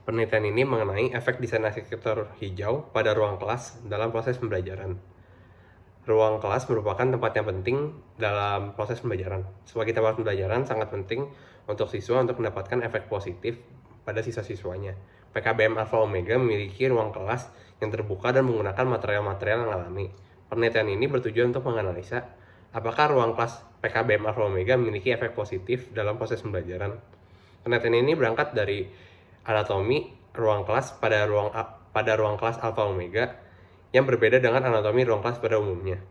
Penelitian ini mengenai efek desain arsitektur hijau pada ruang kelas dalam proses pembelajaran. Ruang kelas merupakan tempat yang penting dalam proses pembelajaran. Sebagai tempat pembelajaran sangat penting untuk siswa untuk mendapatkan efek positif pada siswa-siswanya. PKBM Alpha Omega memiliki ruang kelas yang terbuka dan menggunakan material-material yang alami. Penelitian ini bertujuan untuk menganalisa apakah ruang kelas PKBM Alpha Omega memiliki efek positif dalam proses pembelajaran. Penelitian ini berangkat dari anatomi ruang kelas pada ruang kelas Alpha Omega yang berbeda dengan anatomi ruang kelas pada umumnya.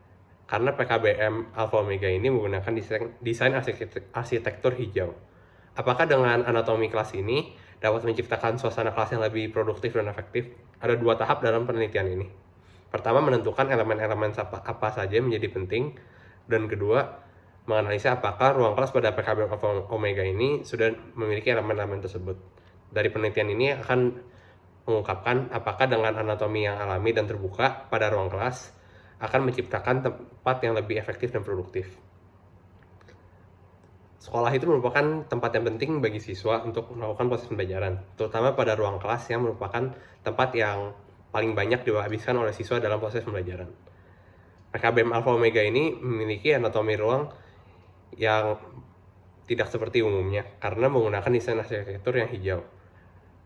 Karena PKBM Alpha Omega ini menggunakan desain arsitektur hijau. Apakah dengan anatomi kelas ini dapat menciptakan suasana kelas yang lebih produktif dan efektif? Ada dua tahap dalam penelitian ini. Pertama, menentukan elemen-elemen apa saja yang menjadi penting. Dan kedua, menganalisa apakah ruang kelas pada PKBM Alpha Omega ini sudah memiliki elemen-elemen tersebut. Dari penelitian ini akan mengungkapkan apakah dengan anatomi yang alami dan terbuka pada ruang kelas akan menciptakan tempat yang lebih efektif dan produktif. Sekolah itu merupakan tempat yang penting bagi siswa untuk melakukan proses pembelajaran, terutama pada ruang kelas yang merupakan tempat yang paling banyak dihabiskan oleh siswa dalam proses pembelajaran. PKBM Alpha Omega ini memiliki anatomi ruang yang tidak seperti umumnya karena menggunakan desain arsitektur yang hijau.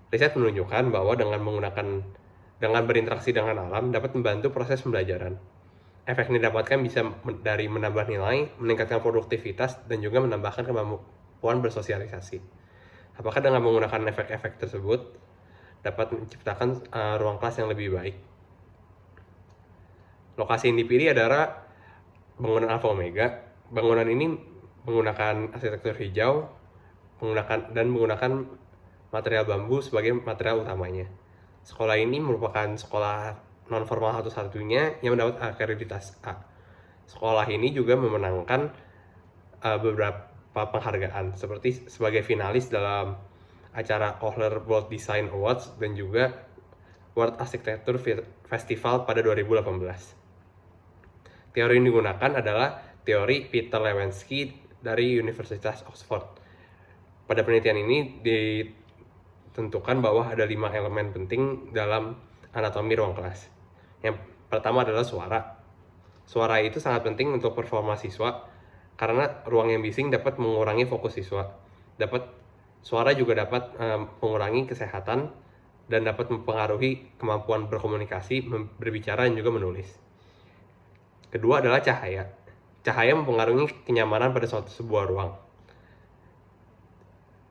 Riset menunjukkan bahwa dengan berinteraksi dengan alam dapat membantu proses pembelajaran. Efek yang didapatkan bisa dari menambah nilai, meningkatkan produktivitas, dan juga menambahkan kemampuan bersosialisasi. Apakah dengan menggunakan efek-efek tersebut dapat menciptakan ruang kelas yang lebih baik? Lokasi yang dipilih adalah bangunan Alpha Omega. Bangunan ini menggunakan arsitektur hijau, menggunakan material bambu sebagai material utamanya. Sekolah ini merupakan sekolah non-formal satu-satunya yang mendapat akreditas A. Sekolah ini juga memenangkan beberapa penghargaan seperti sebagai finalis dalam acara Kohler World Design Awards dan juga World Architecture Festival pada 2018. Teori yang digunakan adalah teori Peter Lewensky dari Universitas Oxford. Pada penelitian ini ditentukan bahwa ada 5 elemen penting dalam anatomi ruang kelas. Yang pertama adalah suara. Suara itu sangat penting untuk performa siswa karena ruang yang bising dapat mengurangi fokus siswa. Suara juga dapat mengurangi kesehatan dan dapat mempengaruhi kemampuan berkomunikasi, berbicara, dan juga menulis. Kedua adalah cahaya. Cahaya mempengaruhi kenyamanan pada sebuah ruang.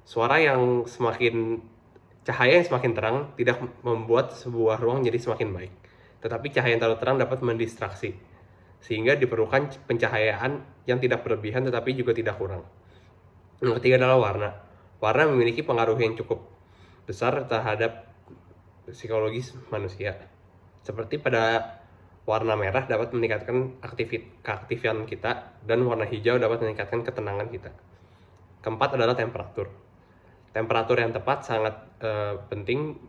Cahaya yang semakin terang tidak membuat sebuah ruang jadi semakin baik, tetapi cahaya yang terlalu terang dapat mendistraksi, sehingga diperlukan pencahayaan yang tidak berlebihan tetapi juga tidak kurang. Yang ketiga adalah warna. Warna memiliki pengaruh yang cukup besar terhadap psikologis manusia. Seperti pada warna merah dapat meningkatkan keaktifan kita, dan warna hijau dapat meningkatkan ketenangan kita. Keempat adalah temperatur. Temperatur yang tepat sangat penting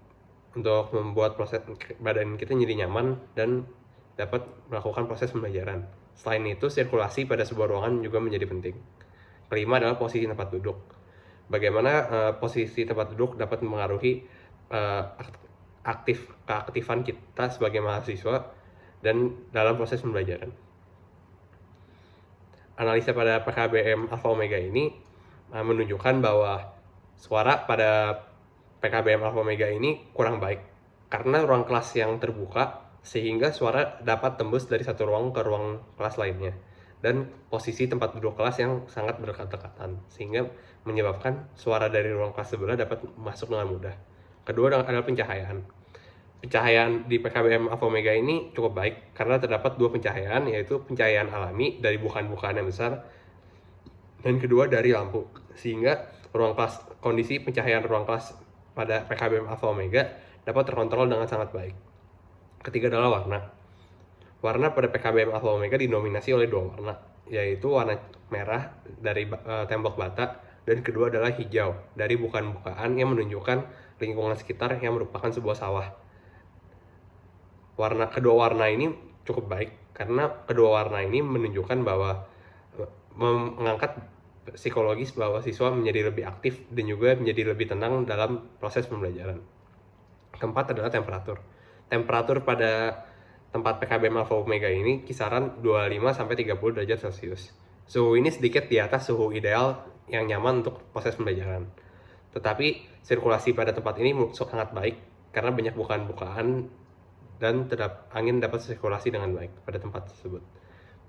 untuk membuat proses badan kita jadi nyaman dan dapat melakukan proses pembelajaran. Selain itu, sirkulasi pada sebuah ruangan juga menjadi penting. Kelima adalah posisi tempat duduk. Bagaimana posisi tempat duduk dapat mempengaruhi keaktifan kita sebagai mahasiswa dan dalam proses pembelajaran. Analisa pada PKBM Alpha Omega ini menunjukkan bahwa suara pada PKBM Alpha Omega ini kurang baik karena ruang kelas yang terbuka sehingga suara dapat tembus dari satu ruang ke ruang kelas lainnya, dan posisi tempat duduk kelas yang sangat berdekatan sehingga menyebabkan suara dari ruang kelas sebelah dapat masuk dengan mudah. Kedua adalah pencahayaan. Pencahayaan di PKBM Alpha Omega ini cukup baik karena terdapat dua pencahayaan, yaitu pencahayaan alami dari bukaan-bukaan yang besar dan kedua dari lampu, sehingga kondisi pencahayaan ruang kelas pada PKBM Alpha Omega dapat terkontrol dengan sangat baik. Ketiga adalah warna. Warna pada PKBM Alpha Omega didominasi oleh dua warna, yaitu warna merah dari tembok bata dan kedua adalah hijau dari bukaan-bukaan yang menunjukkan lingkungan sekitar yang merupakan sebuah sawah. Kedua warna ini cukup baik karena kedua warna ini menunjukkan bahwa mengangkat psikologis bahwa siswa menjadi lebih aktif dan juga menjadi lebih tenang dalam proses pembelajaran. Keempat adalah temperatur. Temperatur pada tempat PKBM Alpha Omega ini kisaran 25-30 derajat Celcius. Suhu ini sedikit di atas suhu ideal yang nyaman untuk proses pembelajaran. Tetapi sirkulasi pada tempat ini sangat baik karena banyak bukaan-bukaan dan angin dapat sirkulasi dengan baik pada tempat tersebut.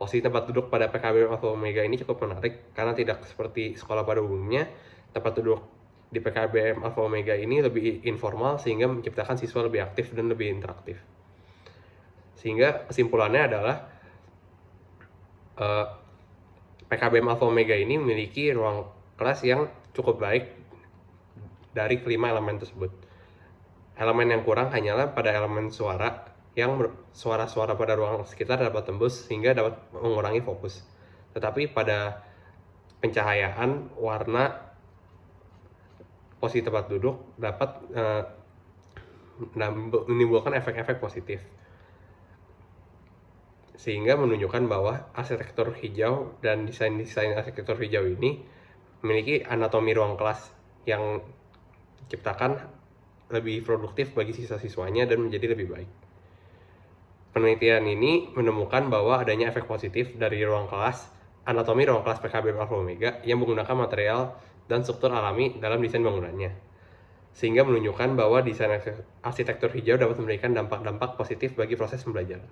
Posisi tempat duduk pada PKBM Alpha Omega ini cukup menarik karena tidak seperti sekolah pada umumnya. Tempat duduk di PKBM Alpha Omega ini lebih informal sehingga menciptakan siswa lebih aktif dan lebih interaktif. Sehingga kesimpulannya adalah PKBM Alpha Omega ini memiliki ruang kelas yang cukup baik dari kelima elemen tersebut. Elemen yang kurang hanyalah pada elemen suara, yang suara-suara pada ruang sekitar dapat tembus sehingga dapat mengurangi fokus. Tetapi pada pencahayaan, warna, posisi tempat duduk dapat menimbulkan efek-efek positif. Sehingga menunjukkan bahwa arsitektur hijau dan desain-desain arsitektur hijau ini memiliki anatomi ruang kelas yang diciptakan lebih produktif bagi siswa-siswanya dan menjadi lebih baik. Penelitian ini menemukan bahwa adanya efek positif dari ruang kelas, anatomi ruang kelas PKBM Alpha Omega yang menggunakan material dan struktur alami dalam desain bangunannya. Sehingga menunjukkan bahwa desain arsitektur hijau dapat memberikan dampak-dampak positif bagi proses pembelajaran.